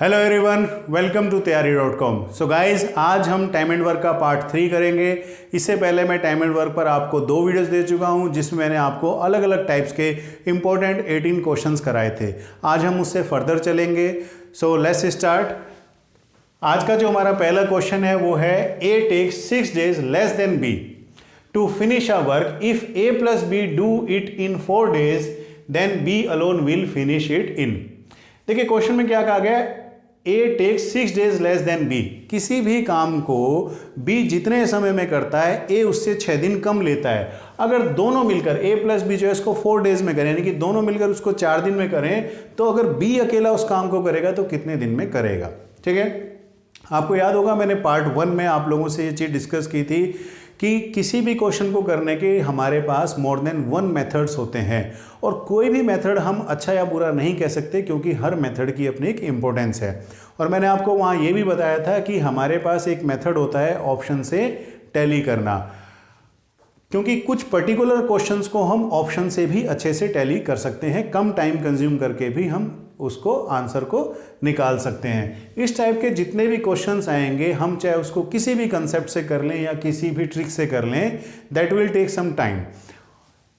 Hello everyone, welcome to तैयारी.com। So guys, आज हम टाइम एंड वर्क का पार्ट 3 करेंगे। इससे पहले मैं टाइम एंड वर्क पर आपको 2 वीडियोस दे चुका हूं जिसमें मैंने आपको अलग अलग टाइप्स के इंपॉर्टेंट 18 क्वेश्चंस कराए थे। आज हम उससे फर्दर चलेंगे। So let's start. आज का जो हमारा पहला क्वेश्चन है वो है A takes 6 days less than B to finish a work. If A plus B do it in 4 days then B alone will finish it in. देखिए क्वेश्चन में क्या कहा गया है, A takes 6 days less than B। किसी भी काम को B जितने समय में करता है A उससे 6 दिन कम लेता है। अगर दोनों मिलकर A प्लस B जो है इसको 4 days में करें, यानी कि दोनों मिलकर उसको 4 दिन में करें, तो अगर B अकेला उस काम को करेगा तो कितने दिन में करेगा। ठीक है, आपको याद होगा मैंने पार्ट 1 में आप लोगों से ये चीज़ डिस्कस की थी कि किसी भी क्वेश्चन को करने के हमारे पास मोर देन 1 मेथड्स होते हैं और कोई भी मेथड हम अच्छा या बुरा नहीं कह सकते क्योंकि हर मेथड की अपनी एक इम्पोर्टेंस है। और मैंने आपको वहाँ ये भी बताया था कि हमारे पास एक मेथड होता है ऑप्शन से टैली करना, क्योंकि कुछ पर्टिकुलर क्वेश्चंस को हम ऑप्शन से भी अच्छे से टैली कर सकते हैं, कम टाइम कंज्यूम करके भी हम उसको आंसर को निकाल सकते हैं। इस टाइप के जितने भी क्वेश्चंस आएंगे हम चाहे उसको किसी भी कंसेप्ट से कर लें या किसी भी ट्रिक से कर लें, that will take some time.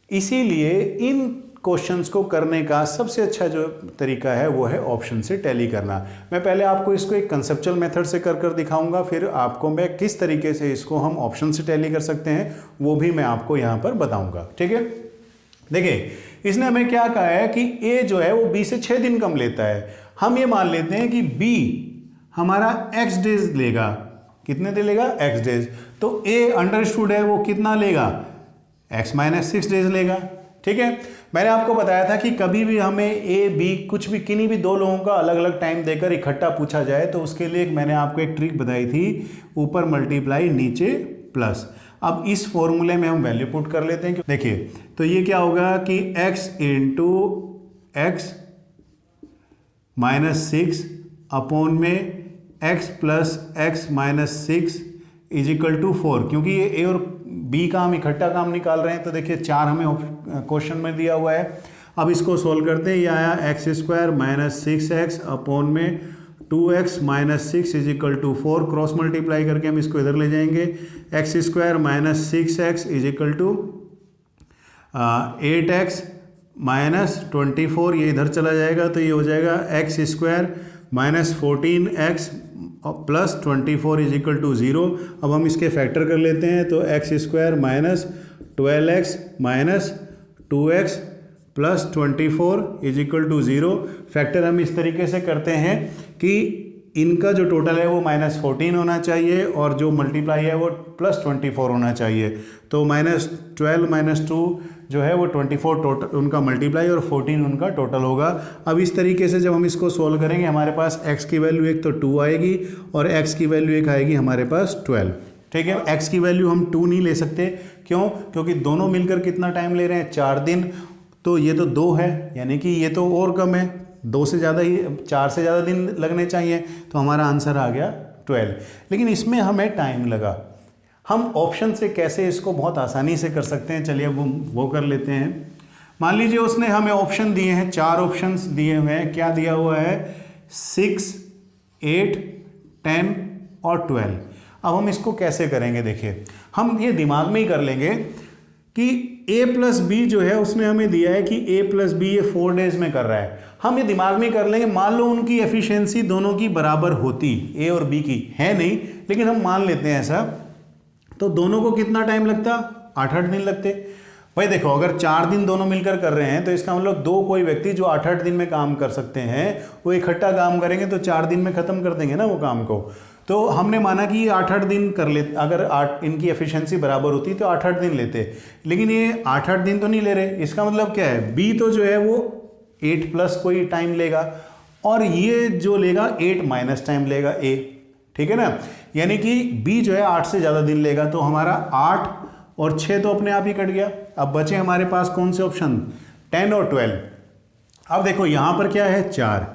इसीलिए इन क्वेश्चंस को करने का सबसे अच्छा जो तरीका है वो है ऑप्शन से टैली करना। मैं पहले आपको इसको एक कंसेप्चुअल मेथड से कर दिखाऊंगा, फिर आपको मैं किस तरीके से इसको हम ऑप्शन से टैली कर सकते हैं वो भी मैं आपको यहाँ पर बताऊंगा। ठीक है, देखिए इसने हमें क्या कहा है कि A जो है वो B से 6 दिन कम लेता है। हम ये मान लेते हैं कि B हमारा x डेज लेगा। कितने दे लेगा? x days. तो A अंडरस्टूड है वो कितना लेगा? x माइनस 6 डेज लेगा। ठीक है, मैंने आपको बताया था कि कभी भी हमें A B कुछ भी किन्हीं भी दो लोगों का अलग अलग टाइम देकर इकट्ठा पूछा जाए तो उसके लिए मैंने आपको एक ट्रिक बताई थी, ऊपर मल्टीप्लाई नीचे प्लस। अब इस फॉर्मूले में हम वैल्यू पुट कर लेते हैं। देखिए तो ये क्या होगा कि x into x minus 6 upon में x plus x minus 6 is equal to 4। क्योंकि ये A और B का हम इकट्ठा काम निकाल रहे हैं तो देखिए 4 हमें क्वेश्चन में दिया हुआ है। अब इसको सोल्व करते हैं। ये आया x square minus 6x upon में 2x minus 6 is equal to 4। Cross multiply करके हम इसको इधर ले जाएंगे। X square minus 6x is equal to 8x minus 24, ये इधर चला जाएगा तो ये हो जाएगा x square minus 14x plus 24 is equal to 0। अब हम इसके फैक्टर कर लेते हैं तो x square minus 12x minus 2x plus 24 is equal to 0। Factor हम इस तरीके से करते हैं कि इनका जो टोटल है वो माइनस 14 होना चाहिए और जो मल्टीप्लाई है वो प्लस 24 होना चाहिए। तो माइनस 12 माइनस 2 जो है वो 24 टोटल उनका मल्टीप्लाई और 14 उनका टोटल होगा। अब इस तरीके से जब हम इसको सोल्व करेंगे हमारे पास x की वैल्यू एक तो 2 आएगी और x की वैल्यू एक आएगी हमारे पास 12। ठीक है, x की वैल्यू हम 2 नहीं ले सकते। क्यों? क्योंकि दोनों मिलकर कितना टाइम ले रहे हैं? 4 दिन। तो ये तो 2 है, यानी कि ये तो और कम है, 2 से ज़्यादा ही, 4 से ज़्यादा दिन लगने चाहिए। तो हमारा आंसर आ गया 12। लेकिन इसमें हमें टाइम लगा। हम ऑप्शन से कैसे इसको बहुत आसानी से कर सकते हैं, चलिए अब वो कर लेते हैं। मान लीजिए उसने हमें ऑप्शन दिए हैं, 4 ऑप्शंस दिए हुए हैं। क्या दिया हुआ है? 6, 8, 10 और 12। अब हम इसको कैसे करेंगे? देखिए हम ये दिमाग में ही कर लेंगे कि A प्लस बी जो है उसने हमें दिया है कि A प्लस बी ये 4 डेज में कर रहा है। हम ये दिमाग में कर लेंगे। मान लो उनकी एफिशिएंसी दोनों की बराबर होती, A और B की है नहीं, लेकिन हम मान लेते हैं ऐसा, तो दोनों को कितना टाइम लगता? 8-8 दिन लगते। भाई देखो अगर 4 दिन दोनों मिलकर कर रहे हैं तो इसका मतलब 2 कोई व्यक्ति जो 8-8 दिन में काम कर सकते हैं वो इकट्ठा काम करेंगे तो 4 दिन में ख़त्म कर देंगे ना वो काम को। तो हमने माना कि ये 8-8 दिन कर लेते, अगर 8 इनकी एफिशिएंसी बराबर होती तो 8-8 दिन लेते, लेकिन ये 8-8 दिन तो नहीं ले रहे। इसका मतलब क्या है? B तो जो है वो 8 प्लस कोई टाइम लेगा और ये जो लेगा 8 माइनस टाइम लेगा A। ठीक है ना, यानी कि B जो है 8 से ज़्यादा दिन लेगा। तो हमारा 8 और 6 तो अपने आप ही कट गया। अब बचे हमारे पास कौन से ऑप्शन? 10 और 12। अब देखो यहाँ पर क्या है? 4,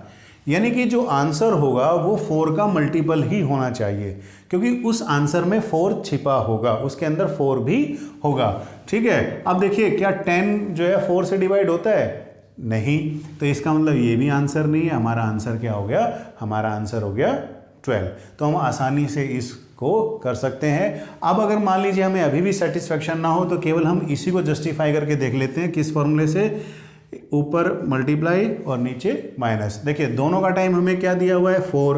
यानी कि जो आंसर होगा वो 4 का मल्टीपल ही होना चाहिए क्योंकि उस आंसर में 4 छिपा होगा, उसके अंदर 4 भी होगा। ठीक है, अब देखिए क्या 10 जो है 4 से डिवाइड होता है? नहीं, तो इसका मतलब ये भी आंसर नहीं है। हमारा आंसर क्या हो गया? हमारा आंसर हो गया 12। तो हम आसानी से इसको कर सकते हैं। अब अगर मान लीजिए हमें अभी भी सेटिस्फेक्शन ना हो तो केवल हम इसी को जस्टिफाई करके देख लेते हैं। किस फॉर्मूले से? ऊपर मल्टीप्लाई और नीचे माइनस। देखिए दोनों का टाइम हमें क्या दिया हुआ है? 4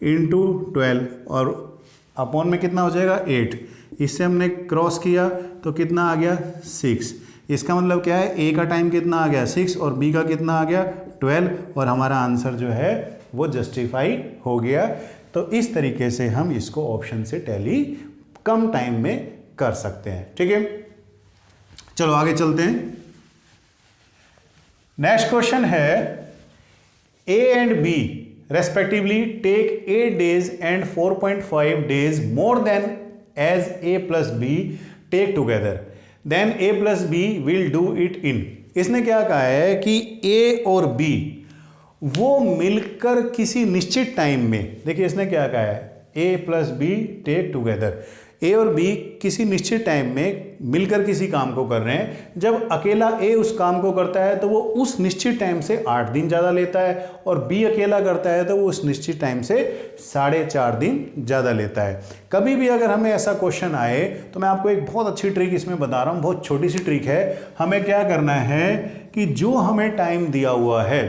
× 12 और अपॉन में कितना हो जाएगा? 8। इससे हमने क्रॉस किया तो कितना आ गया? 6। इसका मतलब क्या है? ए का टाइम कितना आ गया? 6 और बी का कितना आ गया? 12 और हमारा आंसर जो है वो जस्टिफाई हो गया। तो इस तरीके से हम इसको ऑप्शन से टैली कम टाइम में कर सकते हैं। ठीक है, चलो आगे चलते हैं। नेक्स्ट क्वेश्चन है A and B respectively take 8 days and 4.5 days more than as a plus b take together, then a plus b will do it in। इसने क्या कहा है कि ए और बी वो मिलकर किसी निश्चित टाइम में, देखिए इसने क्या कहा है? A plus B take together. ए और बी किसी निश्चित टाइम में मिलकर किसी काम को कर रहे हैं। जब अकेला ए उस काम को करता है तो वो उस निश्चित टाइम से 8 दिन ज़्यादा लेता है, और बी अकेला करता है तो वो उस निश्चित टाइम से 4.5 दिन ज़्यादा लेता है। कभी भी अगर हमें ऐसा क्वेश्चन आए तो मैं आपको एक बहुत अच्छी ट्रिक इसमें बता रहा हूँ, बहुत छोटी सी ट्रिक है। हमें क्या करना है कि जो हमें टाइम दिया हुआ है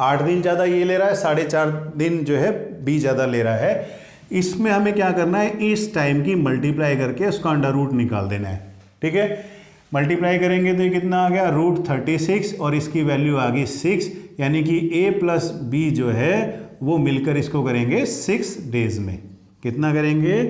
8 दिन ज़्यादा ये ले रहा है, 4.5 दिन जो है बी ज़्यादा ले रहा है, इसमें हमें क्या करना है? इस टाइम की मल्टीप्लाई करके उसका अंडर रूट निकाल देना है। ठीक है, मल्टीप्लाई करेंगे तो ये कितना आ गया? √36 और इसकी वैल्यू आ गई 6, यानी कि a प्लस बी जो है वो मिलकर इसको करेंगे 6 days में। कितना करेंगे?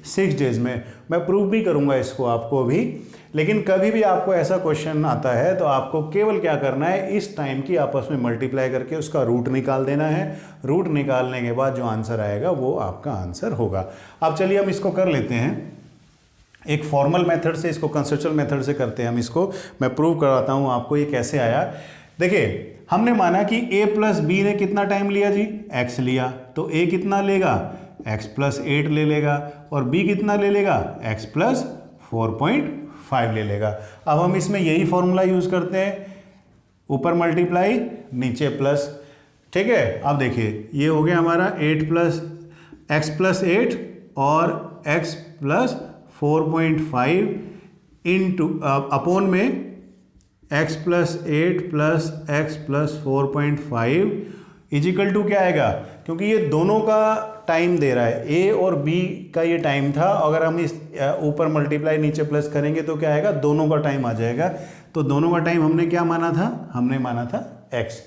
6 days में। मैं प्रूव भी करूंगा इसको आपको अभी, लेकिन कभी भी आपको ऐसा क्वेश्चन आता है तो आपको केवल क्या करना है? इस टाइम की आपस में मल्टीप्लाई करके उसका रूट निकाल देना है। रूट निकालने के बाद जो आंसर आएगा वो आपका आंसर होगा। अब चलिए हम इसको कर लेते हैं एक फॉर्मल मेथड से, इसको कंसेप्चुअल मेथड से करते हैं हम इसको। मैं प्रूव कराता हूँ आपको ये कैसे आया। देखिए हमने माना कि a प्लस बी ने कितना टाइम लिया जी? x लिया, तो a कितना लेगा? x प्लस 8 ले लेगा, और b कितना ले लेगा? x प्लस 4.5 ले लेगा। अब हम इसमें यही फॉर्मूला यूज करते हैं, ऊपर मल्टीप्लाई नीचे प्लस। ठीक है, अब देखिए ये हो गया हमारा 8 प्लस x प्लस 8 और x प्लस 4.5 इंटू अपॉन में x plus 8 plus x plus 4.5 is equal to क्या आएगा? क्योंकि ये दोनों का टाइम दे रहा है, a और b का ये टाइम था। अगर हम इस ऊपर मल्टीप्लाई नीचे प्लस करेंगे तो क्या आएगा? दोनों का टाइम आ जाएगा। तो दोनों का टाइम हमने क्या माना था? हमने माना था x।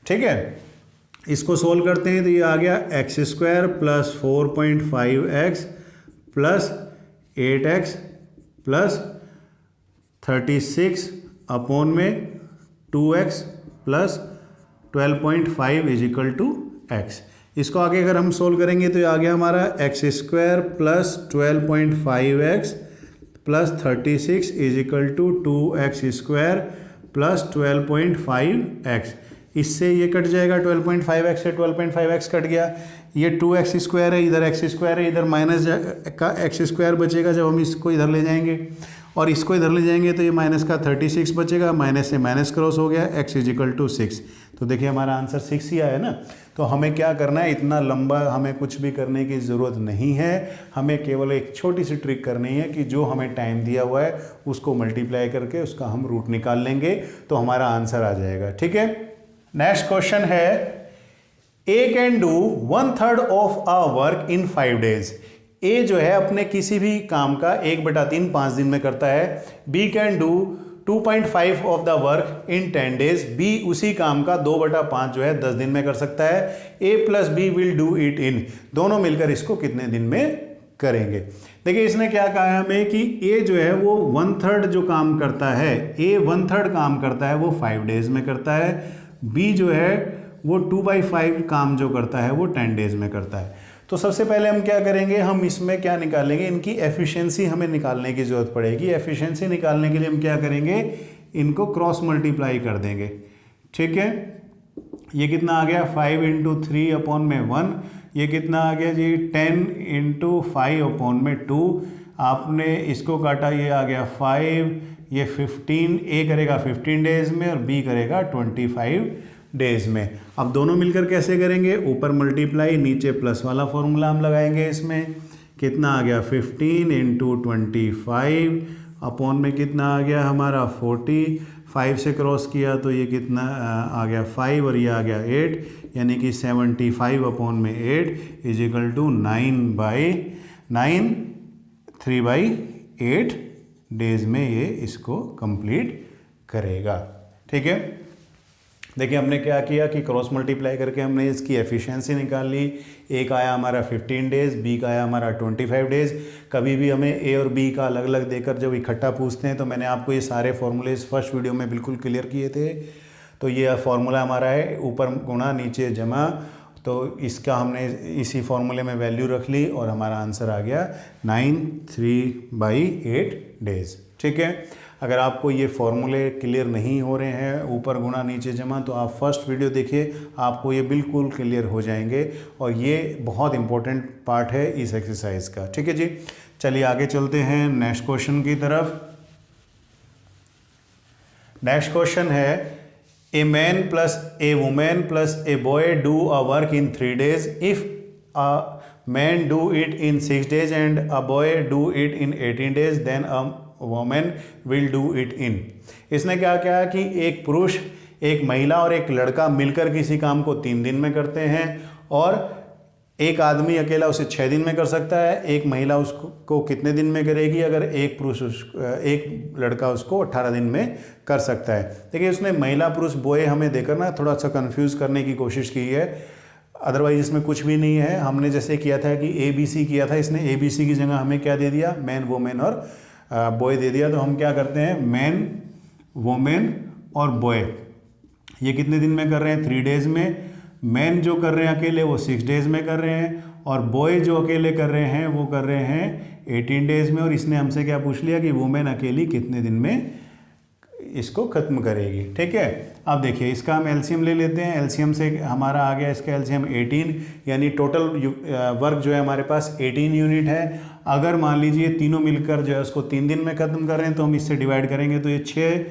ठीक है, इसको सोल्व करते हैं तो ये आ गया x² plus 4.5x plus 8x plus 36 upon में 2x plus 12.5 is equal to x। इसको आगे अगर हम सोल्व करेंगे तो ये आ गया हमारा x² plus 12.5x plus 36 is equal to 2x² plus 12.5x। इससे ये कट जाएगा, 12.5x से 12.5x कट गया। ये 2x² है, इधर x² है, इधर माइनस का x² बचेगा जब हम इसको इधर ले जाएंगे, और इसको इधर ले जाएंगे तो ये माइनस का 36 बचेगा। माइनस से माइनस क्रॉस हो गया, x इजिकल टू 6। तो देखिए हमारा आंसर 6 ही आया ना। तो हमें क्या करना है? इतना लंबा हमें कुछ भी करने की ज़रूरत नहीं है। हमें केवल एक छोटी सी ट्रिक करनी है कि जो हमें टाइम दिया हुआ है उसको मल्टीप्लाई करके उसका हम रूट निकाल लेंगे तो हमारा आंसर आ जाएगा। ठीक है, नेक्स्ट क्वेश्चन है A can do 1/3 of a work in 5 days। A जो है अपने किसी भी काम का 1/3 5 दिन में करता है। B can do 2.5 of the work in 10 days। B उसी काम का 2/5 जो है 10 दिन में कर सकता है। A plus B will do it in. दोनों मिलकर इसको कितने दिन में करेंगे? देखिए इसने क्या कहा है हमें कि A जो है वो 1/3 जो काम करता है, A 1/3 काम करता है वो 5 days में करता है। B जो है वो 2/5 काम जो करता है वो 10 days में करता है। तो सबसे पहले हम क्या करेंगे? हम इसमें क्या निकालेंगे? इनकी एफिशिएंसी हमें निकालने की ज़रूरत पड़ेगी। एफिशिएंसी निकालने के लिए हम क्या करेंगे? इनको क्रॉस मल्टीप्लाई कर देंगे। ठीक है, ये कितना आ गया? 5 × 3 अपॉन में 1। ये कितना आ गया जी? 10 × 5 अपॉन में 2। आपने इसको काटा, ये आ गया 5, ये 15 ए करेगा 15 डेज में और बी करेगा 25 डेज में। अब दोनों मिलकर कैसे करेंगे, ऊपर मल्टीप्लाई नीचे प्लस वाला फॉर्मूला हम लगाएंगे। इसमें कितना आ गया 15 इंटू 25 अपॉन में कितना आ गया हमारा 40, 5 से क्रॉस किया तो ये कितना आ गया 5 और ये आ गया 8, यानी कि 75 अपॉन में 8 इज इक्वल टू 3/8 डेज में ये इसको कंप्लीट करेगा। ठीक है, देखिए हमने क्या किया कि क्रॉस मल्टीप्लाई करके हमने इसकी एफिशिएंसी निकाल ली। एक आया हमारा 15 डेज, बी का आया हमारा 25 डेज। कभी भी हमें ए और बी का अलग अलग देकर जब इकट्ठा पूछते हैं तो मैंने आपको ये सारे फॉर्मूलेज फर्स्ट वीडियो में बिल्कुल क्लियर किए थे। तो ये फार्मूला हमारा है ऊपर गुणा नीचे जमा, तो इसका हमने इसी फार्मूले में वैल्यू रख ली और हमारा आंसर आ गया 9/3 डेज। ठीक है, अगर आपको ये फॉर्मूले क्लियर नहीं हो रहे हैं ऊपर गुणा नीचे जमा तो आप फर्स्ट वीडियो देखिए, आपको ये बिल्कुल क्लियर हो जाएंगे और ये बहुत इंपॉर्टेंट पार्ट है इस एक्सरसाइज का। ठीक है जी, चलिए आगे चलते हैं नेक्स्ट क्वेश्चन की तरफ। नेक्स्ट क्वेश्चन है a man plus a women plus a boy do a work in 3 days if a man do it in 6 days and a boy do it in 18 days then a women will do it in. इसने क्या किया कि एक पुरुष, एक महिला और एक लड़का मिलकर किसी काम को 3 दिन में करते हैं और एक आदमी अकेला उसे 6 दिन में कर सकता है। एक महिला उसको कितने दिन में करेगी, अगर एक पुरुष एक लड़का उसको 18 दिन में कर सकता है। देखिए उसने महिला पुरुष बॉय हमें देकर ना थोड़ा सा कंफ्यूज करने की कोशिश की है, अदरवाइज इसमें कुछ भी नहीं है। हमने जैसे किया था कि ABC किया था, इसने ABC की जगह हमें क्या दे दिया, मैन वोमेन और बॉय दे दिया। तो हम क्या करते हैं, मैन वोमेन और बॉय ये कितने दिन में कर रहे हैं, 3 days में। मैन जो कर रहे हैं अकेले वो 6 days में कर रहे हैं और बॉय जो अकेले कर रहे हैं वो कर रहे हैं 18 days में। और इसने हमसे क्या पूछ लिया कि वुमेन अकेली कितने दिन में इसको ख़त्म करेगी। ठीक है, अब देखिए इसका हम एलसीएम ले लेते हैं। एलसीएम से हमारा आ गया इसका एलसीएम 18, यानी टोटल वर्क जो है हमारे पास 18 यूनिट है। अगर मान लीजिए तीनों मिलकर जो है उसको 3 दिन में ख़त्म कर रहे हैं तो हम इससे डिवाइड करेंगे तो ये 6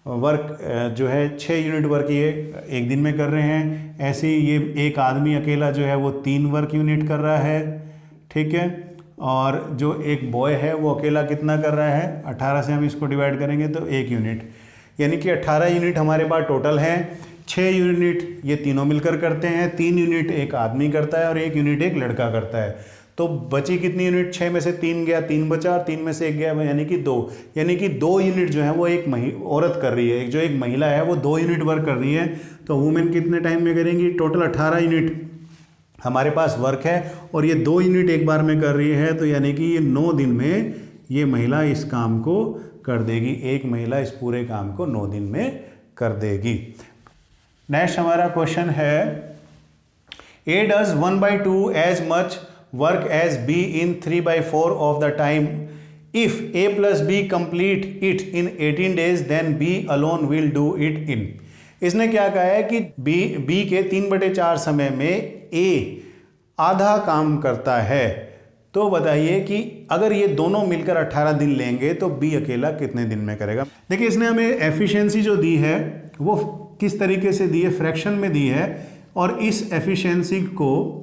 वर्क जो है 6 यूनिट वर्क ये 1 दिन में कर रहे हैं। ऐसे ही ये एक आदमी अकेला जो है वो 3 वर्क यूनिट कर रहा है। ठीक है, और जो एक बॉय है वो अकेला कितना कर रहा है, 18 से हम इसको डिवाइड करेंगे तो 1 यूनिट, यानी कि 18 यूनिट हमारे पास टोटल हैं। 6 यूनिट ये तीनों मिलकर करते हैं, 3 यूनिट एक आदमी करता है और 1 यूनिट एक लड़का करता है। तो बची कितनी यूनिट, 6 में से 3 गया, 3 बचा और 3 में से 1 गया, यानी कि 2। यानी कि 2 यूनिट जो है वो एक औरत कर रही है, जो एक महिला है वो 2 यूनिट वर्क कर रही है। तो वुमेन कितने टाइम में करेंगी, टोटल 18 यूनिट हमारे पास वर्क है और ये 2 यूनिट एक बार में कर रही है, तो यानी कि ये 9 दिन में ये महिला इस काम को कर देगी। एक महिला इस पूरे काम को 9 दिन में कर देगी। नेक्स्ट हमारा क्वेश्चन है A does 1/2 as much work as B in 3/4 of the time. If A plus B complete it in 18 days, then B alone will do it in. इसने क्या कहा है कि B के 3/4 समय में A आधा काम करता है। तो बताइए कि अगर ये दोनों मिलकर 18 दिन लेंगे तो B अकेला कितने दिन में करेगा। देखिए इसने हमें एफिशिएंसी जो दी है वो किस तरीके से दी है, फ्रैक्शन में दी है और इस एफिशिएंसी को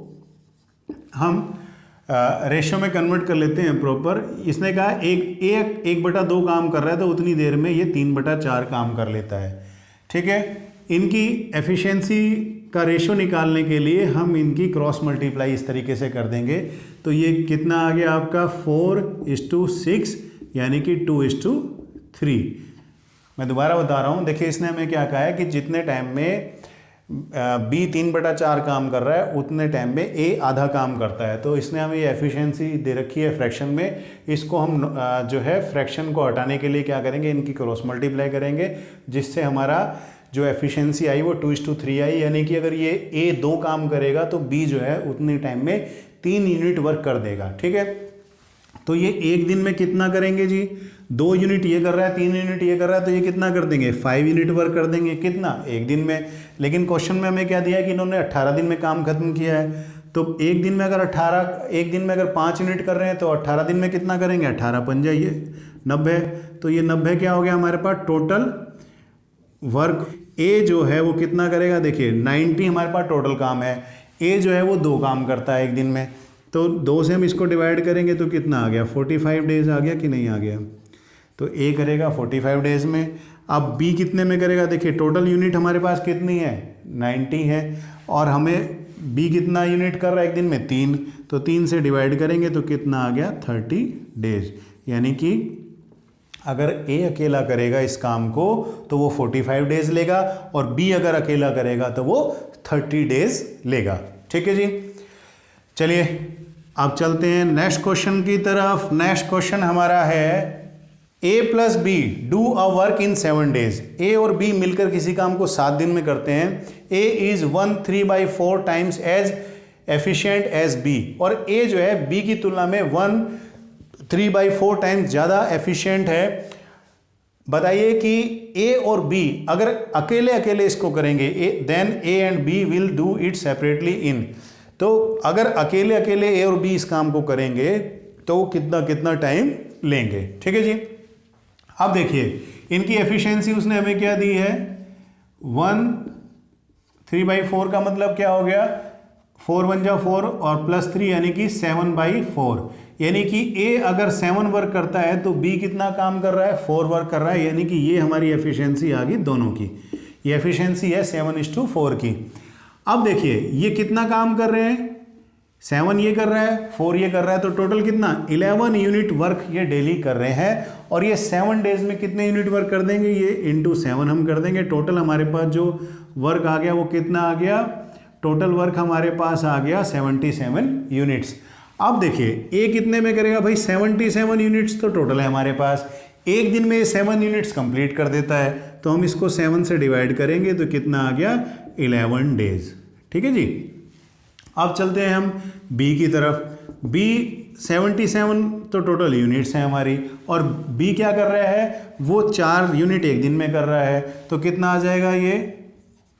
हम रेशो में कन्वर्ट कर लेते हैं प्रॉपर। इसने कहा 1/2 काम कर रहा है तो उतनी देर में ये 3/4 काम कर लेता है। ठीक है, इनकी एफिशिएंसी का रेशो निकालने के लिए हम इनकी क्रॉस मल्टीप्लाई इस तरीके से कर देंगे। तो ये कितना आ गया आपका 4:6, यानी कि 2:3। मैं दोबारा बता रहा हूँ, देखिए इसने हमें क्या कहा है कि जितने टाइम में B 3/4 काम कर रहा है उतने टाइम में A आधा काम करता है। तो इसने हमें ये एफिशिएंसी दे रखी है फ्रैक्शन में। इसको हम जो है फ्रैक्शन को हटाने के लिए क्या करेंगे, इनकी क्रॉस मल्टीप्लाई करेंगे, जिससे हमारा जो एफिशिएंसी आई वो 2:3 आई। यानी कि अगर ये A 2 काम करेगा तो B जो है उतने टाइम में 3 यूनिट वर्क कर देगा। ठीक है, तो ये 1 दिन में कितना करेंगे जी, 2 यूनिट ये कर रहा है, 3 यूनिट ये कर रहा है, तो ये कितना कर देंगे, 5 यूनिट वर्क कर देंगे। कितना, 1 दिन में। लेकिन क्वेश्चन में हमें क्या दिया है कि इन्होंने 18 दिन में काम खत्म किया है। तो एक दिन में अगर 5 यूनिट कर रहे हैं तो 18 दिन में कितना करेंगे, 18 पंजा ये 90। तो ये 90 क्या हो गया हमारे पास टोटल वर्क। ए जो है वो कितना करेगा, देखिए 90 हमारे पास टोटल काम है, ए जो है वो 2 काम करता है एक दिन में, तो 2 से हम इसको डिवाइड करेंगे तो कितना आ गया 45 डेज आ गया कि नहीं आ गया। तो ए करेगा 45 डेज में। अब बी कितने में करेगा, देखिए टोटल यूनिट हमारे पास कितनी है 90 है, और हमें बी कितना यूनिट कर रहा है एक दिन में 3, तो 3 से डिवाइड करेंगे तो कितना आ गया 30 डेज। यानी कि अगर ए अकेला करेगा इस काम को तो वो 45 डेज लेगा, और बी अगर अकेला करेगा तो वो 30 डेज लेगा। ठीक है जी, चलिए अब चलते हैं नेक्स्ट क्वेश्चन की तरफ। नेक्स्ट क्वेश्चन हमारा है A plus B do a work in 7 days. A और बी मिलकर किसी काम को 7 दिन में करते हैं। A is 1/3/4 times as efficient as B, और ए जो है बी की तुलना में 1/3/4 टाइम्स ज़्यादा एफिशिएंट है। बताइए कि ए और बी अगर अकेले अकेले इसको करेंगे, then A and B will do it separately in. तो अगर अकेले अकेले ए और बी इस काम को करेंगे तो कितना कितना टाइम लेंगे। ठीक है जी, अब देखिए इनकी एफिशिएंसी उसने हमें क्या दी है 1/3/4 का मतलब क्या हो गया 4 1 जा 4 और +3 यानी कि 7/4। यानी कि ए अगर 7 वर्क करता है तो बी कितना काम कर रहा है 4 वर्क कर रहा है। यानी कि ये हमारी एफिशिएंसी आ गई दोनों की, ये एफिशिएंसी है 7:4 की। अब देखिए ये कितना काम कर रहे हैं, 7 ये कर रहा है 4 ये कर रहा है, तो टोटल कितना 11 यूनिट वर्क ये डेली कर रहे हैं। और ये 7 डेज में कितने यूनिट वर्क कर देंगे, ये इंटू 7 हम कर देंगे। टोटल हमारे पास जो वर्क आ गया वो कितना आ गया, टोटल वर्क हमारे पास आ गया 77 यूनिट्स। अब देखिए ए कितने में करेगा भाई 77 यूनिट्स तो टोटल है हमारे पास, एक दिन में 7 यूनिट्स कंप्लीट कर देता है, तो हम इसको 7 से डिवाइड करेंगे तो कितना आ गया 11 डेज। ठीक है जी, अब चलते हैं हम बी की तरफ। बी 77 तो टोटल यूनिट्स हैं हमारी, और बी क्या कर रहा है वो 4 यूनिट एक दिन में कर रहा है, तो कितना आ जाएगा ये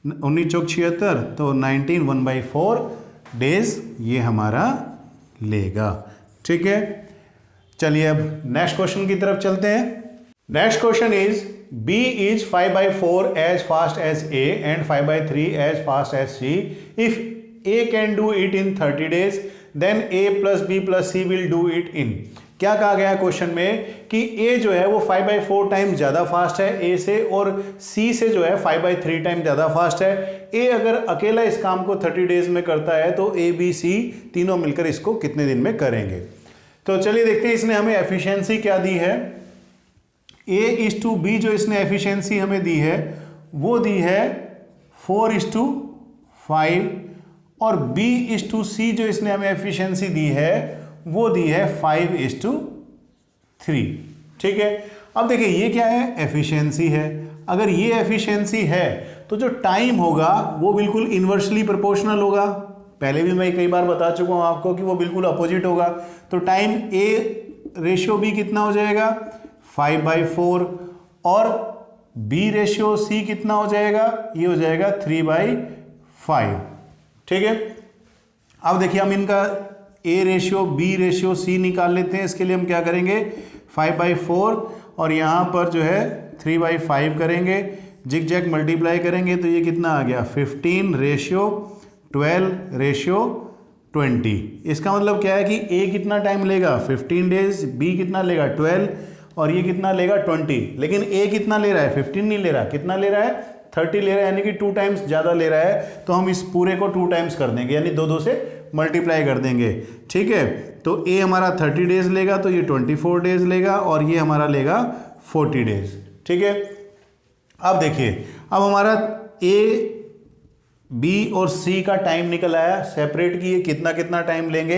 19 चौक 76, तो 19 1/4 डेज ये हमारा लेगा। ठीक है, चलिए अब नेक्स्ट क्वेश्चन की तरफ चलते हैं। Next question is B is 5/4 as fast as A and 5/3 as fast as C. If A can do it in 30 days, then A plus B plus C will do it in. क्या कहा गया question में कि A जो है वो 5/4 time ज़्यादा fast है A से, और C से जो है 5/3 टाइम ज़्यादा फास्ट है। A अगर अकेला इस काम को 30 डेज में करता है तो A B C तीनों मिलकर इसको कितने दिन में करेंगे। तो चलिए देखते हैं इसने हमें एफिशिएंसी क्या दी है। A/B जो इसने एफिशिएंसी हमें दी है वो दी है 4:5, और B/C जो इसने हमें एफिशिएंसी दी है वो दी है 5:3। ठीक है, अब देखिए ये क्या है एफिशिएंसी है। अगर ये एफिशिएंसी है तो जो टाइम होगा वो बिल्कुल इन्वर्सली प्रोपोर्शनल होगा। पहले भी मैं कई बार बता चुका हूं आपको कि वो बिल्कुल अपोजिट होगा। तो टाइम A/B कितना हो जाएगा 5/4, और B/C कितना हो जाएगा, ये हो जाएगा 3/5। ठीक है, अब देखिए हम इनका A/B/C निकाल लेते हैं। इसके लिए हम क्या करेंगे 5/4 और यहाँ पर जो है 3/5 करेंगे, जिग जैग मल्टीप्लाई करेंगे तो ये कितना आ गया 15:12:20। इसका मतलब क्या है कि A कितना टाइम लेगा 15 डेज, B कितना लेगा 12, और ये कितना लेगा 20। लेकिन A कितना ले रहा है 15 नहीं ले रहा, कितना ले रहा है 30 ले रहा है, यानी कि 2 टाइम्स ज़्यादा ले रहा है। तो हम इस पूरे को 2 टाइम्स कर देंगे, यानी 2 से मल्टीप्लाई कर देंगे। ठीक है, तो A हमारा 30 डेज लेगा तो ये 24 डेज लेगा, और ये हमारा लेगा 40 डेज। ठीक है, अब देखिए अब हमारा A, B और C का टाइम निकल आया सेपरेट की, ये कितना कितना टाइम लेंगे।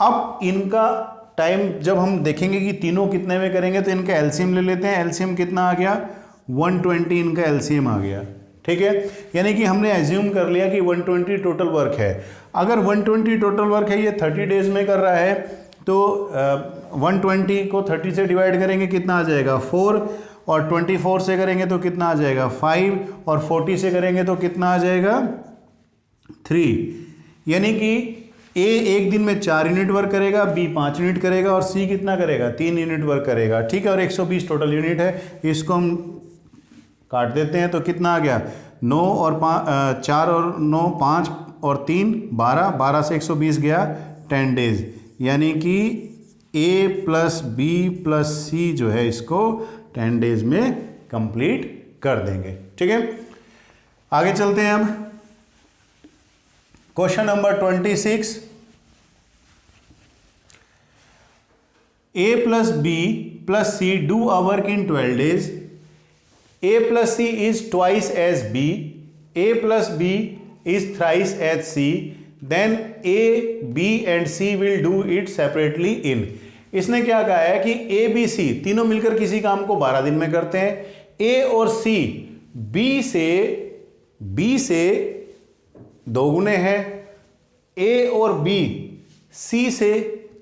अब इनका टाइम जब हम देखेंगे कि तीनों कितने में करेंगे तो इनका एलसीएम ले लेते हैं। एलसीएम कितना आ गया 120, इनका एलसीएम आ गया। ठीक है, यानी कि हमने एज्यूम कर लिया कि 120 टोटल वर्क है। अगर 120 टोटल वर्क है, ये 30 डेज में कर रहा है, तो 120 को 30 से डिवाइड करेंगे कितना आ जाएगा 4, और 24 से करेंगे तो कितना आ जाएगा 5, और 40 से करेंगे तो कितना आ जाएगा 3। यानी कि ए एक दिन में 4 यूनिट वर्क करेगा, बी 5 यूनिट करेगा और सी कितना करेगा, 3 यूनिट वर्क करेगा, ठीक है। और 120 टोटल यूनिट है, इसको हम काट देते हैं तो कितना आ गया, 9 और 4 और 9 5 और 3 12, 12 से 120 गया 10 डेज, यानी कि ए प्लस बी प्लस सी जो है इसको 10 डेज में कंप्लीट कर देंगे, ठीक है। आगे चलते हैं अब question number 26। A plus B plus C do a work in 12 days, A plus C is twice as B, A plus B is thrice as C, then A B and C will do it separately in. इसने क्या कहा है कि A B C तीनों मिलकर किसी काम को 12 दिन में करते हैं, ए और सी बी से 2 गुने हैं, ए और बी सी से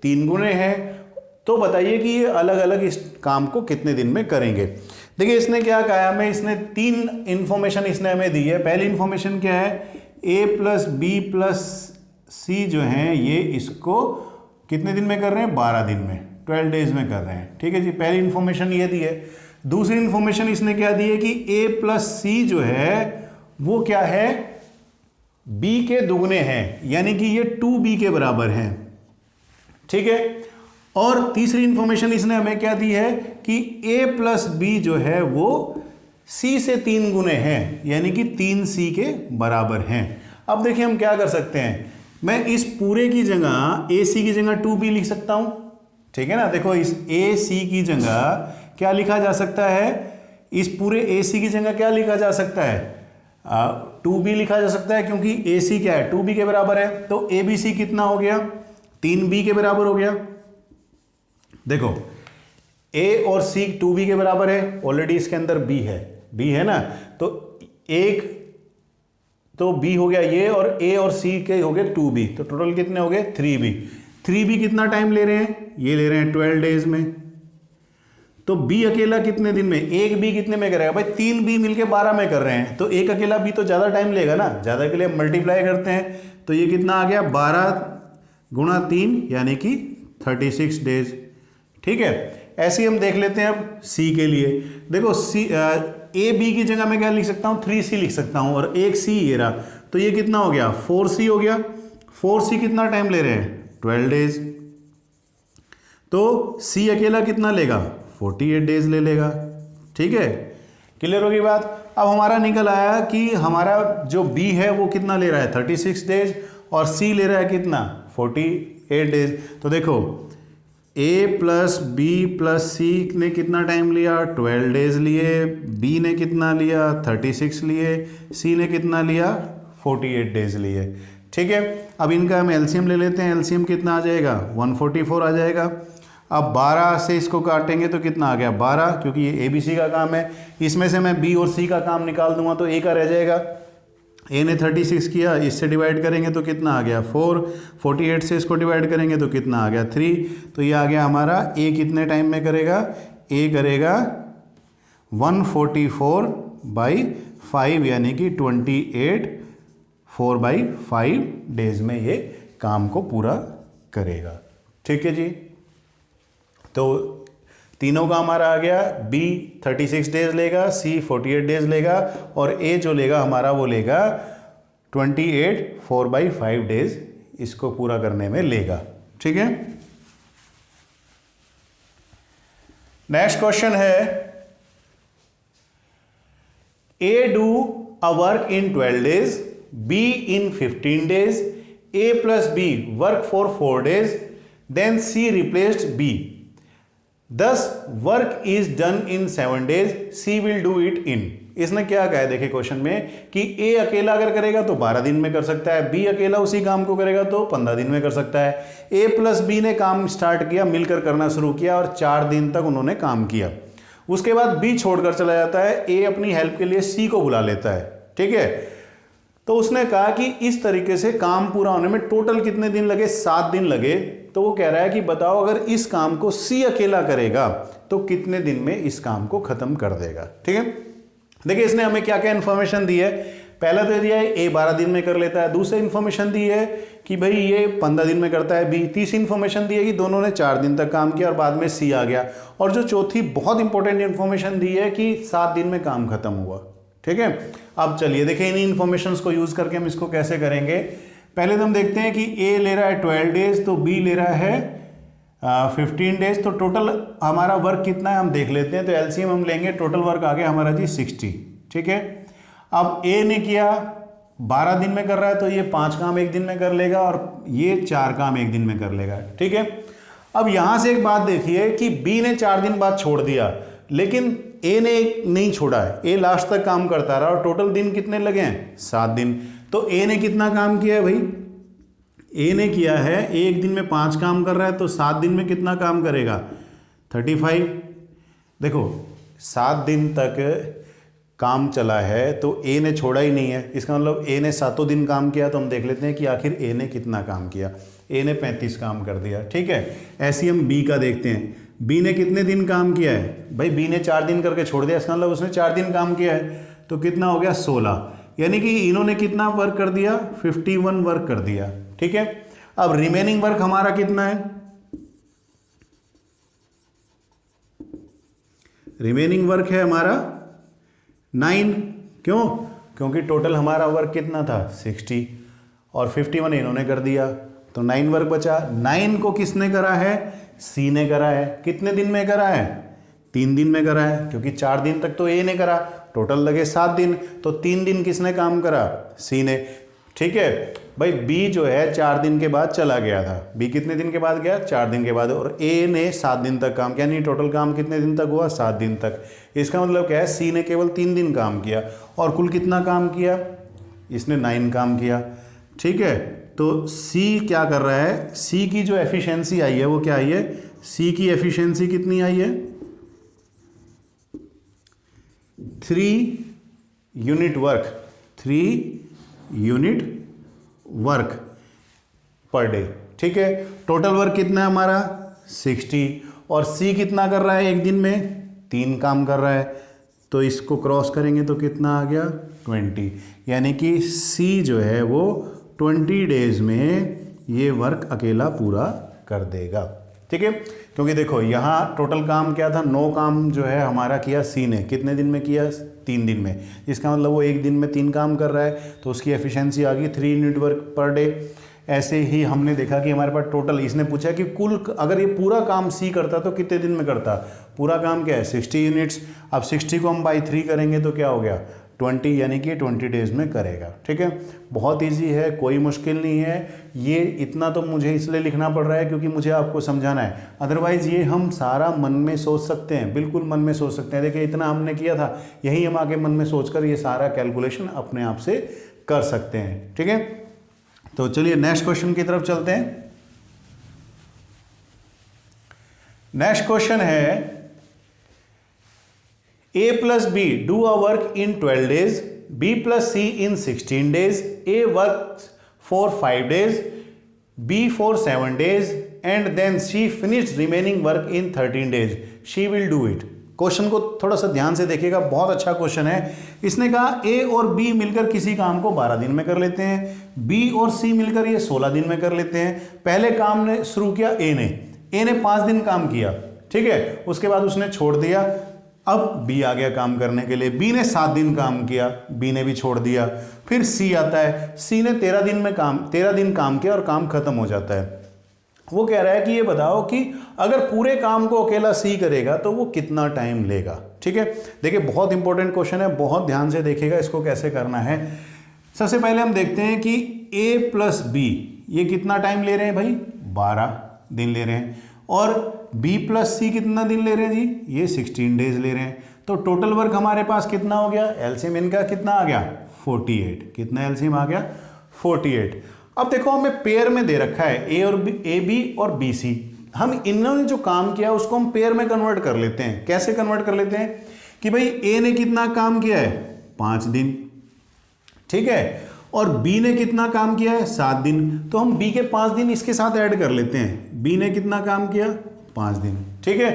3 गुने हैं, तो बताइए कि ये अलग अलग इस काम को कितने दिन में करेंगे। देखिए इसने क्या कहा है हमें, इसने 3 इंफॉर्मेशन इसने हमें दी है। पहली इंफॉर्मेशन क्या है, ए प्लस बी प्लस सी जो है ये इसको कितने दिन में कर रहे हैं, 12 दिन में, 12 डेज में कर रहे हैं, ठीक है जी। पहली इंफॉर्मेशन ये दी है। दूसरी इंफॉर्मेशन इसने क्या दी है कि ए प्लस सी जो है वो क्या है, बी के दुगने हैं, यानी कि ये 2b के बराबर है, ठीक है। और तीसरी इंफॉर्मेशन इसने हमें क्या दी है कि a प्लस बी जो है वो c से 3 गुने हैं, यानी कि 3c के बराबर हैं। अब देखिए हम क्या कर सकते हैं, मैं इस पूरे की जगह ac की जगह 2b लिख सकता हूं, ठीक है ना। देखो इस ac की जगह क्या लिखा जा सकता है, इस पूरे ac की जगह क्या लिखा जा सकता है, 2b लिखा जा सकता है, क्योंकि ac क्या है, 2b के बराबर है। तो abc कितना हो गया, 3b के बराबर हो गया। देखो a और c 2b के बराबर है, ऑलरेडी इसके अंदर b है ना, तो एक तो b हो गया ये, और a और c के हो गए 2b, तो टोटल कितने हो गए 3b कितना टाइम ले रहे हैं, ये ले रहे हैं 12 डेज में। तो b अकेला कितने दिन में, एक b कितने में करेगा भाई, 3b मिलके 12 में कर रहे हैं, तो एक अकेला b तो ज़्यादा टाइम लेगा ना, ज़्यादा के लिए मल्टीप्लाई करते हैं, तो ये कितना आ गया 12 गुणा 3 यानी कि 36 डेज, ठीक है। ऐसे ही हम देख लेते हैं अब c के लिए। देखो c a b की जगह मैं क्या लिख सकता हूँ, 3c लिख सकता हूँ, और एक c ये रहा, तो ये कितना हो गया 4c हो गया। 4c कितना टाइम ले रहे हैं, 12 डेज, तो c अकेला कितना लेगा, 48 डेज ले लेगा, ठीक है। क्लियर होगी बात। अब हमारा निकल आया कि हमारा जो b है वो कितना ले रहा है 36 डेज, और c ले रहा है कितना 48 डेज। तो देखो a प्लस बी प्लस सी ने कितना टाइम लिया, 12 डेज लिए, b ने कितना लिया 36 लिए, c ने कितना लिया 48 डेज लिए, ठीक है। अब इनका हम एलसीएम ले लेते हैं, एलसीएम कितना आ जाएगा 144 आ जाएगा। अब 12 से इसको काटेंगे तो कितना आ गया 12, क्योंकि ये ABC का काम है, इसमें से मैं B और C का काम निकाल दूंगा तो A का रह जाएगा। A ने 36 किया, इससे डिवाइड करेंगे तो कितना आ गया 4, 48 से इसको डिवाइड करेंगे तो कितना आ गया 3, तो ये आ गया हमारा A कितने टाइम में करेगा, A करेगा 144/5 यानी कि 28 4/5 डेज में ये काम को पूरा करेगा, ठीक है जी। तो तीनों का हमारा आ गया, B 36 डेज लेगा, C 48 डेज लेगा, और A जो लेगा हमारा वो लेगा 28 4/5 डेज इसको पूरा करने में लेगा, ठीक है। नेक्स्ट क्वेश्चन है, A do a work in 12 days, B in 15 days, A plus B work for 4 days, then C replaced B, Thus work is done in 7 days, C will do it in. इसने क्या कहा है देखिए question में कि A अकेला अगर करेगा तो 12 दिन में कर सकता है, B अकेला उसी काम को करेगा तो 15 दिन में कर सकता है। A प्लस B ने काम स्टार्ट किया, मिलकर करना शुरू किया, और 4 दिन तक उन्होंने काम किया। उसके बाद B छोड़कर चला जाता है, A अपनी हेल्प के लिए C को बुला लेता है, ठीक है। तो उसने कहा कि इस तरीके से काम पूरा होने में टोटल कितने दिन लगे, 7 दिन लगे। तो वो कह रहा है कि बताओ अगर इस काम को C अकेला करेगा तो कितने दिन में इस काम को खत्म कर देगा, ठीक है। देखिए इसने हमें क्या क्या इंफॉर्मेशन दी है। पहला तो दिया है ए 12 दिन में कर लेता है, दूसरी इन्फॉर्मेशन दी है कि भाई ये 15 दिन में करता है बी, तीसरी इन्फॉर्मेशन दी है कि दोनों ने 4 दिन तक काम किया और बाद में सी आ गया, और जो चौथी बहुत इंपॉर्टेंट इन्फॉर्मेशन दी है कि 7 दिन में काम खत्म हुआ। ठीक है, अब चलिए देखिए इन इन्फॉर्मेशन को यूज करके हम इसको कैसे करेंगे। पहले तो हम देखते हैं कि ए ले रहा है 12 डेज, तो बी ले रहा है 15 डेज, तो टोटल हमारा वर्क कितना है हम देख लेते हैं। तो एलसीएम हम लेंगे, टोटल वर्क आ गया हमारा जी 60। ठीक है, अब ए ने किया 12 दिन में कर रहा है तो ये 5 काम एक दिन में कर लेगा और ये 4 काम एक दिन में कर लेगा। ठीक है, अब यहां से एक बात देखिए कि बी ने 4 दिन बाद छोड़ दिया, लेकिन ए ने नहीं छोड़ा है, ए लास्ट तक काम करता रहा और टोटल दिन कितने लगे हैं 7 दिन। तो ए ने कितना काम किया है भाई, ए ने किया है एक दिन में 5 काम कर रहा है तो 7 दिन में कितना काम करेगा 35। देखो 7 दिन तक काम चला है तो ए ने छोड़ा ही नहीं है, इसका मतलब ए ने 7 दिन काम किया। तो हम देख लेते हैं कि आखिर ए ने कितना काम किया। ए ने 35 काम कर दिया। ठीक है, ऐसे हम बी का देखते हैं, बी ने कितने दिन काम किया है भाई, बी ने 4 दिन करके छोड़ दिया, इसका मतलब उसने 4 दिन काम किया है तो कितना हो गया 16, यानी कि इन्होंने कितना वर्क कर दिया 51 वर्क कर दिया। ठीक है, अब रिमेनिंग वर्क हमारा कितना है, रिमेनिंग वर्क है हमारा 9। क्यों, क्योंकि टोटल हमारा वर्क कितना था 60 और 51 इन्होंने कर दिया तो 9 वर्क बचा। 9 को किसने करा है, सी ने करा है। कितने दिन में करा है 3 दिन में करा है, क्योंकि 4 दिन तक तो ए ने करा, टोटल लगे 7 दिन, तो 3 दिन किसने काम करा सी ने। ठीक है भाई, बी जो है 4 दिन के बाद चला गया था, बी कितने दिन के बाद गया 4 दिन के बाद, और ए ने 7 दिन तक काम किया, नहीं टोटल काम कितने दिन तक हुआ 7 दिन तक। इसका मतलब क्या है, सी ने केवल 3 दिन काम किया और कुल कितना काम किया, इसने 9 काम किया। ठीक है, तो सी क्या कर रहा है, सी की जो एफिशिएंसी आई है वो क्या आई है, सी की एफिशिएंसी कितनी आई है 3 unit work, 3 unit work per day. ठीक है, टोटल वर्क कितना है हमारा 60 और सी कितना कर रहा है एक दिन में 3 काम कर रहा है, तो इसको क्रॉस करेंगे तो कितना आ गया 20, यानी कि सी जो है वो 20 डेज में ये वर्क अकेला पूरा कर देगा। ठीक है, क्योंकि देखो यहाँ टोटल काम क्या था 9 काम जो है हमारा किया सी ने, कितने दिन में किया 3 दिन में, इसका मतलब वो एक दिन में 3 काम कर रहा है तो उसकी एफिशिएंसी आ गई 3 यूनिट वर्क पर डे। ऐसे ही हमने देखा कि हमारे पास टोटल, इसने पूछा कि कुल अगर ये पूरा काम सी करता तो कितने दिन में करता, पूरा काम क्या है 60 यूनिट्स। अब 60 को हम बाई 3 करेंगे तो क्या हो गया 20, यानी कि 20 डेज में करेगा। ठीक है, बहुत इजी है, कोई मुश्किल नहीं है। ये इतना तो मुझे इसलिए लिखना पड़ रहा है क्योंकि मुझे आपको समझाना है, अदरवाइज ये हम सारा मन में सोच सकते हैं, बिल्कुल मन में सोच सकते हैं। देखिए इतना हमने किया था, यही हम आगे मन में सोचकर ये सारा कैलकुलेशन अपने आप से कर सकते हैं। ठीक है, तो चलिए नेक्स्ट क्वेश्चन की तरफ चलते हैं। नेक्स्ट क्वेश्चन है A plus B do a work in 12 days, B plus C in 16 days, A works for 5 days, B for 7 days, and then she finished remaining work in 13 days. She will do it. Question को थोड़ा सा ध्यान से देखिएगा, बहुत अच्छा question है। इसने कहा A और B मिलकर किसी काम को 12 दिन में कर लेते हैं, B और C मिलकर ये 16 दिन में कर लेते हैं। पहले काम ने शुरू किया A ने 5 दिन काम किया, ठीक है, उसके बाद उसने छोड़ दिया। अब बी आ गया काम करने के लिए, बी ने 7 दिन काम किया, बी ने भी छोड़ दिया। फिर सी आता है, सी ने 13 दिन काम किया और काम खत्म हो जाता है। वो कह रहा है कि ये बताओ कि अगर पूरे काम को अकेला सी करेगा तो वो कितना टाइम लेगा। ठीक है, देखिए बहुत इंपॉर्टेंट क्वेश्चन है, बहुत ध्यान से देखिएगा इसको कैसे करना है। सबसे पहले हम देखते हैं कि ए प्लस बी ये कितना टाइम ले रहे हैं भाई 12 दिन ले रहे हैं, और B प्लस सी कितना दिन ले रहे हैं जी, ये 16 डेज ले रहे हैं। तो टोटल वर्क हमारे पास कितना हो गया, एलसीएम इनका कितना आ गया 48, कितना एलसीएम आ गया 48। अब देखो हमें पेयर में दे रखा है ए बी और बी सी, हम इन्होंने जो काम किया उसको हम पेयर में कन्वर्ट कर लेते हैं। कैसे कन्वर्ट कर लेते हैं कि भाई ए ने कितना काम किया है 5 दिन, ठीक है, और बी ने कितना काम किया है 7 दिन, तो हम बी के 5 दिन इसके साथ ऐड कर लेते हैं। बी ने कितना काम किया 5 दिन, ठीक है।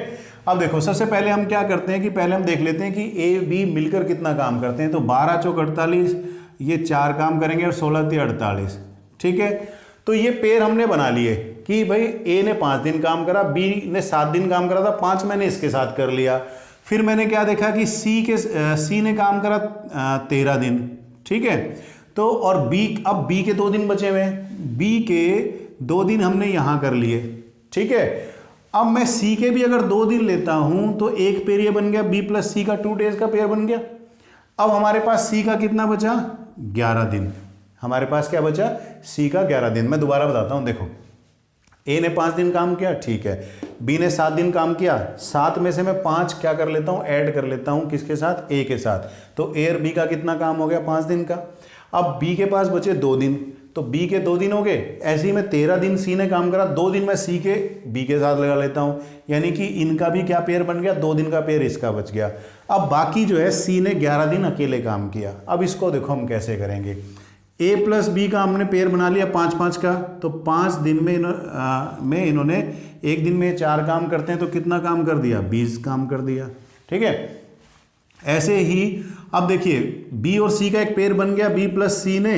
अब देखो सबसे पहले हम क्या करते हैं कि पहले हम देख लेते हैं कि ए बी मिलकर कितना काम करते हैं। तो 12 चौक 48, ये 4 काम करेंगे और 16 × 48, ठीक है। तो ये पेयर हमने बना लिए कि भाई ए ने 5 दिन काम करा, बी ने 7 दिन काम करा था, 5 मैंने इसके साथ कर लिया। फिर मैंने क्या देखा कि सी ने काम करा 13 दिन, ठीक है। तो और अब बी के 2 दिन बचे हुए हैं, बी के 2 दिन हमने यहां कर लिए, ठीक है। अब मैं सी के भी अगर 2 दिन लेता हूं तो एक पेयर ये बन गया, बी प्लस सी का 2 डेज का पेयर बन गया। अब हमारे पास सी का कितना बचा, 11 दिन। हमारे पास क्या बचा, सी का 11 दिन। मैं दोबारा बताता हूं, देखो ए ने 5 दिन काम किया, ठीक है। बी ने 7 दिन काम किया, 7 में से मैं 5 क्या कर लेता हूं, ऐड कर लेता हूं, किसके साथ, ए के साथ। तो ए और बी का कितना काम हो गया, 5 दिन का। अब बी के पास बचे 2 दिन, तो बी के 2 दिन हो गए। ऐसे ही मैं 13 दिन सी ने काम करा, 2 दिन मैं सी के बी के साथ लगा लेता हूं, यानी कि इनका भी क्या पेयर बन गया, 2 दिन का पेयर इसका बच गया। अब बाकी जो है सी ने 11 दिन अकेले काम किया। अब इसको देखो हम कैसे करेंगे। ए प्लस बी का हमने पेयर बना लिया 5-5 का, तो 5 दिन में इन्होंने एक दिन में 4 काम करते हैं, तो कितना काम कर दिया, 20 काम कर दिया, ठीक है। ऐसे ही अब देखिए बी और सी का एक पेयर बन गया, बी प्लस सी ने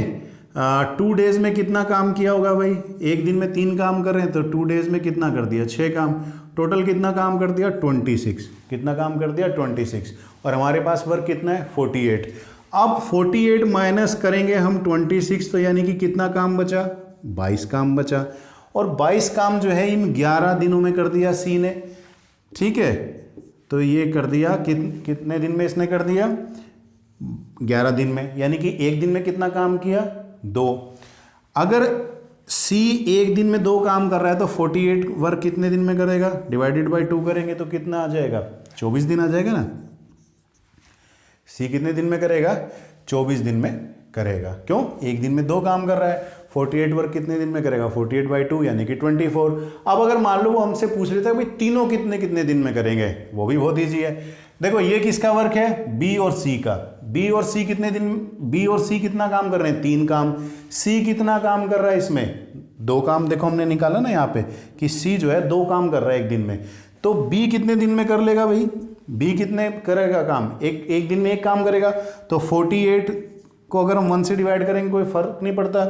2 डेज में कितना काम किया होगा भाई, एक दिन में 3 काम कर रहे हैं, तो 2 डेज में कितना कर दिया, 6 काम। टोटल कितना काम कर दिया, 26। कितना काम कर दिया, 26। और हमारे पास वर्क कितना है, 48। अब 48 माइनस करेंगे हम 26, तो यानी कि कितना काम बचा, 22 काम बचा। और 22 काम जो है इन 11 दिनों में कर दिया सी ने, ठीक है। तो ये कर दिया कितने दिन में इसने कर दिया, 11 दिन में, यानी कि एक दिन में कितना काम किया, 2। अगर सी एक दिन में 2 काम कर रहा है तो 48 वर्क कितने दिन में करेगा, डिवाइडेड बाय 2 करेंगे तो कितना आ जाएगा, 24 दिन आ जाएगा ना। सी कितने दिन में करेगा, 24 दिन में करेगा। क्यों, एक दिन में 2 काम कर रहा है। 48 वर्क कितने दिन में करेगा, 48 बाई 2 यानी कि 24। अब अगर मान लो वो हमसे पूछ लेता है भाई तीनों कितने कितने दिन में करेंगे, वो भी बहुत ईजी है। देखो ये किसका वर्क है, बी और सी का। बी और सी कितने दिन, बी और सी कितना काम कर रहे हैं, 3 काम। सी कितना काम कर रहा है इसमें, 2 काम। देखो हमने निकाला ना यहाँ पे कि सी जो है 2 काम कर रहा है एक दिन में, तो बी कितने दिन में कर लेगा भाई, बी कितने करेगा काम, एक दिन में 1 काम करेगा। तो 48 को अगर हम 1 से डिवाइड करेंगे कोई फर्क नहीं पड़ता,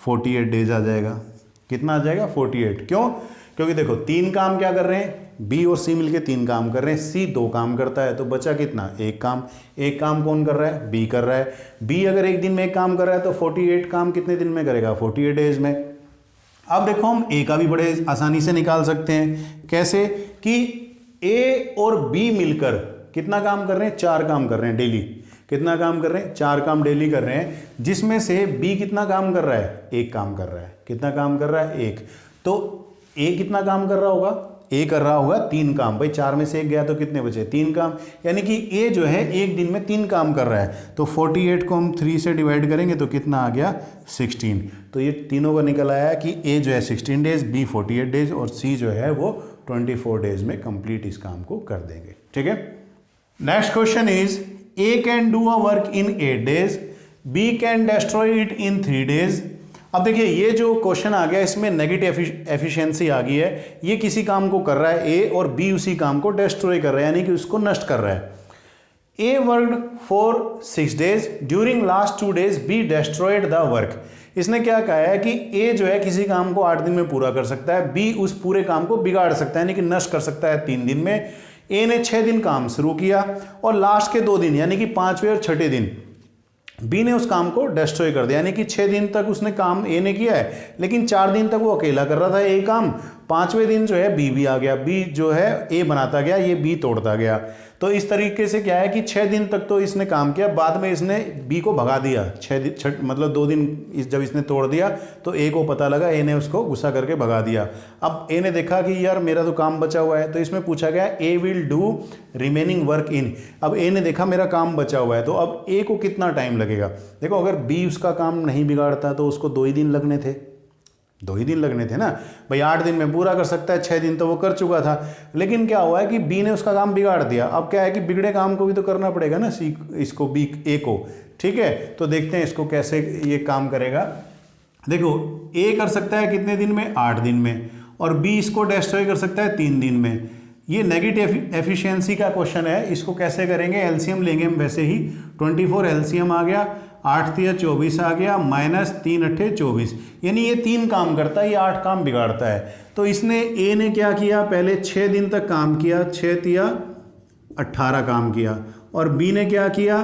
48 डेज आ जाएगा। कितना आ जाएगा, 48। क्यों, क्योंकि देखो 3 काम क्या कर रहे हैं, बी और सी मिलके 3 काम कर रहे हैं, सी 2 काम करता है, तो बचा कितना, 1 काम। 1 काम कौन कर रहा है, बी कर रहा है। बी अगर एक दिन में 1 काम कर रहा है तो 48 काम कितने दिन में करेगा, 48 डेज में। अब देखो हम ए का भी बड़े आसानी से निकाल सकते हैं। कैसे कि ए और बी मिलकर कितना काम कर रहे हैं, 4 काम कर रहे हैं डेली। कितना काम कर रहे हैं, 4 काम डेली कर रहे हैं, जिसमें से बी कितना काम कर रहा है, 1 काम कर रहा है। कितना काम कर रहा है, 1। तो ए कितना काम कर रहा होगा, ए कर रहा होगा 3 काम। भाई 4 में से 1 गया तो कितने बचे, 3 काम। यानी कि ए जो है एक दिन में 3 काम कर रहा है। तो 48 को हम 3 से डिवाइड करेंगे तो कितना आ गया, 16। तो ये तीनों का निकल आया कि ए जो है 16 डेज, बी 48 डेज और सी जो है वो 24 डेज में कंप्लीट इस काम को कर देंगे, ठीक है। Next question is A can do a work in 8 days, B can destroy it in 3 days. अब देखिए ये जो क्वेश्चन आ गया इसमें नेगेटिव एफिशिएंसी आ गई है। ये किसी काम को कर रहा है ए और बी उसी काम को डिस्ट्रॉय कर रहा है, यानी कि उसको नष्ट कर रहा है। A worked for 6 days, during last 2 days B destroyed the work. इसने क्या कहा है कि ए जो है किसी काम को 8 दिन में पूरा कर सकता है, बी उस पूरे काम को बिगाड़ सकता है, यानी कि नष्ट कर सकता है 3 दिन में। ए ने 6 दिन काम शुरू किया और लास्ट के 2 दिन यानी कि 5वें और 6ठे दिन बी ने उस काम को डिस्ट्रॉय कर दिया। यानी कि 6 दिन तक उसने काम ए ने किया है, लेकिन 4 दिन तक वो अकेला कर रहा था ए काम। 5वें दिन जो है बी भी आ गया, बी जो है ए बनाता गया, ये बी तोड़ता गया। तो इस तरीके से क्या है कि 6 दिन तक तो इसने काम किया, बाद में इसने बी को भगा दिया। 6 मतलब 2 दिन जब इसने तोड़ दिया तो ए को पता लगा, ए ने उसको गुस्सा करके भगा दिया। अब ए ने देखा कि यार मेरा तो काम बचा हुआ है, तो इसमें पूछा गया A will do remaining work in. अब ए ने देखा मेरा काम बचा हुआ है, तो अब ए को कितना टाइम लगेगा। देखो अगर बी उसका काम नहीं बिगाड़ता तो उसको 2 ही दिन लगने थे, 2 ही दिन लगने थे ना भाई। 8 दिन में पूरा कर सकता है, 6 दिन तो वो कर चुका था। लेकिन क्या हुआ है कि बी ने उसका काम बिगाड़ दिया। अब क्या है कि बिगड़े काम को भी तो करना पड़ेगा ना सी इसको, बी ए को, ठीक है। तो देखते हैं इसको कैसे ये काम करेगा। देखो ए कर सकता है कितने दिन में, 8 दिन में, और बी इसको डिस्ट्रॉय कर सकता है 3 दिन में। ये नेगेटिव एफिशिएंसी का क्वेश्चन है, इसको कैसे करेंगे, एलसीएम लेंगे हम वैसे ही। 24 एलसीएम आ गया। 8 तिया 24 आ गया, माइनस 3 अट्ठे 24, यानी ये 3 काम करता है, ये 8 काम बिगाड़ता है। तो इसने ए ने क्या किया, पहले 6 दिन तक काम किया, 6 तिया 18 काम किया, और बी ने क्या किया,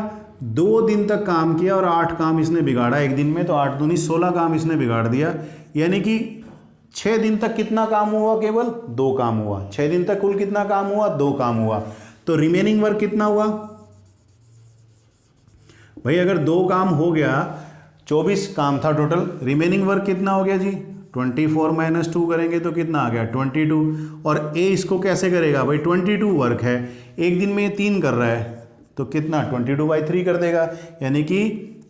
2 दिन तक काम किया और 8 काम इसने बिगाड़ा एक दिन में, तो 8 दूनी 16 काम इसने बिगाड़ दिया। यानी कि 6 दिन तक कितना काम हुआ, केवल 2 काम हुआ। 6 दिन तक कुल कितना काम हुआ, 2 काम हुआ। तो रिमेनिंग वर्क कितना हुआ भाई, अगर 2 काम हो गया, 24 काम था टोटल, रिमेनिंग वर्क कितना हो गया जी, 24 माइनस 2 करेंगे तो कितना आ गया 22। और ए इसको कैसे करेगा भाई, 22 वर्क है, एक दिन में ये 3 कर रहा है, तो कितना 22/3 कर देगा, यानी कि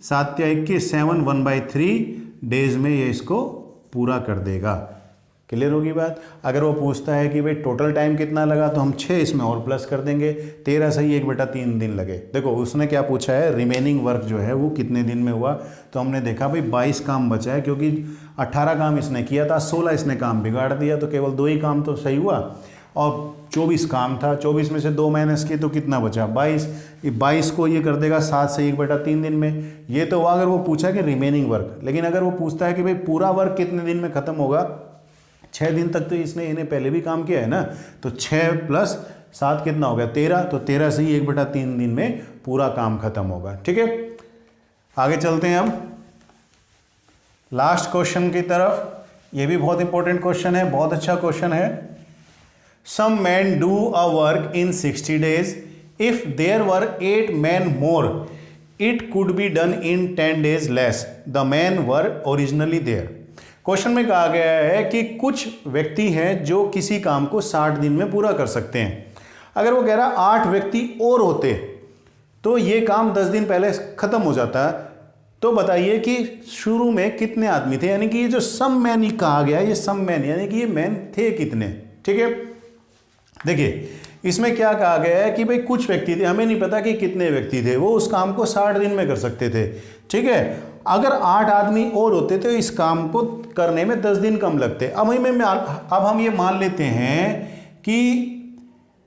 7 या 21 7 1/3 डेज में ये इसको पूरा कर देगा। क्लियर होगी बात। अगर वो पूछता है कि भाई टोटल टाइम कितना लगा, तो हम 6 इसमें और प्लस कर देंगे, 13 सही 1/3 दिन लगे। देखो उसने क्या पूछा है, रिमेनिंग वर्क जो है वो कितने दिन में हुआ, तो हमने देखा भाई 22 काम बचा है, क्योंकि 18 काम इसने किया था, 16 इसने काम बिगाड़ दिया, तो केवल 2 ही काम तो सही हुआ। और 24 काम था, 24 में से 2 माइनस किए तो कितना बचा 22, 22 को ये कर देगा 7 से 1/3 दिन में। ये तो हुआ अगर वो पूछा कि रिमेनिंग वर्क। लेकिन अगर वो पूछता है कि भाई पूरा वर्क कितने दिन में ख़त्म होगा, 6 दिन तक तो इसने इन्हें पहले भी काम किया है ना, तो 6 + 7 कितना हो गया 13, तो 13 से ही 1/3 दिन में पूरा काम खत्म होगा। ठीक है, आगे चलते हैं अब लास्ट क्वेश्चन की तरफ। ये भी बहुत इंपॉर्टेंट क्वेश्चन है, बहुत अच्छा क्वेश्चन है। Some man do a work in 60 days, if there were 8 men more it could be done in 10 days less, the man were originally there. Question में कहा गया है कि कुछ व्यक्ति हैं जो किसी काम को 60 दिन में पूरा कर सकते हैं। अगर वो कह रहा 8 व्यक्ति और होते तो ये काम 10 दिन पहले खत्म हो जाता। तो बताइए कि शुरू में कितने आदमी थे, यानी कि ये जो सम मैन कहा गया, ये सम मैन यानी कि ये मैन थे कितने। ठीक है, देखिए इसमें क्या कहा गया है कि भाई कुछ व्यक्ति थे, हमें नहीं पता कि कितने व्यक्ति थे, वो उस काम को 60 दिन में कर सकते थे। ठीक है, अगर 8 आदमी और होते तो इस काम को करने में 10 दिन कम लगते। अब हम ये मान लेते हैं कि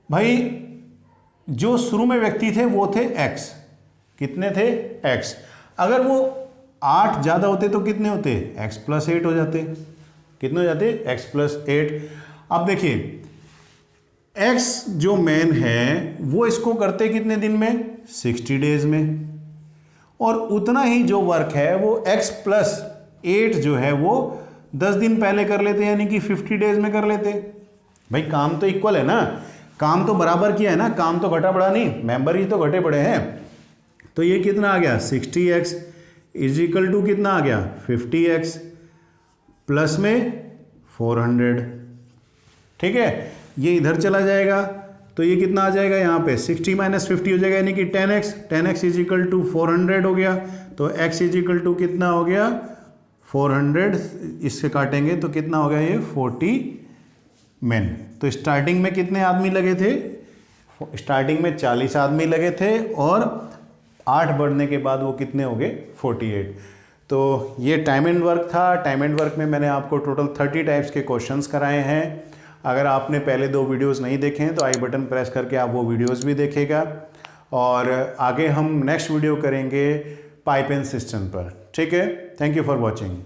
भाई जो शुरू में व्यक्ति थे वो थे x, कितने थे x। अगर वो 8 ज़्यादा होते तो कितने होते, x + 8 हो जाते। कितने हो जाते, x + 8। अब देखिए x जो मैन है वो इसको करते कितने दिन में, 60 डेज में, और उतना ही जो वर्क है वो x + 8 जो है वो 10 दिन पहले कर लेते, यानी कि 50 डेज में कर लेते। भाई काम तो इक्वल है ना, काम तो बराबर किया है ना, काम तो घटा बढ़ा नहीं, मेंबर ही तो घटे पड़े हैं। तो ये कितना आ गया 60x = कितना आ गया 50x प्लस में 400। ठीक है, ये इधर चला जाएगा तो ये कितना आ जाएगा, यहाँ पे 60 - 50 हो जाएगा, यानी कि 10x = 400 हो गया। तो x = कितना हो गया 400, इससे काटेंगे तो कितना हो गया ये 40 men। तो स्टार्टिंग में कितने आदमी लगे थे, स्टार्टिंग में 40 आदमी लगे थे, और 8 बढ़ने के बाद वो कितने हो गए 48। तो ये टाइम एंड वर्क था। टाइम एंड वर्क में मैंने आपको टोटल 30 टाइप्स के क्वेश्चंस कराए हैं। अगर आपने पहले 2 वीडियोस नहीं देखे हैं तो आई बटन प्रेस करके आप वो वीडियोस भी देखेगा। और आगे हम नेक्स्ट वीडियो करेंगे पाइप एंड सिस्टम पर। ठीक है, थैंक यू फॉर वॉचिंग।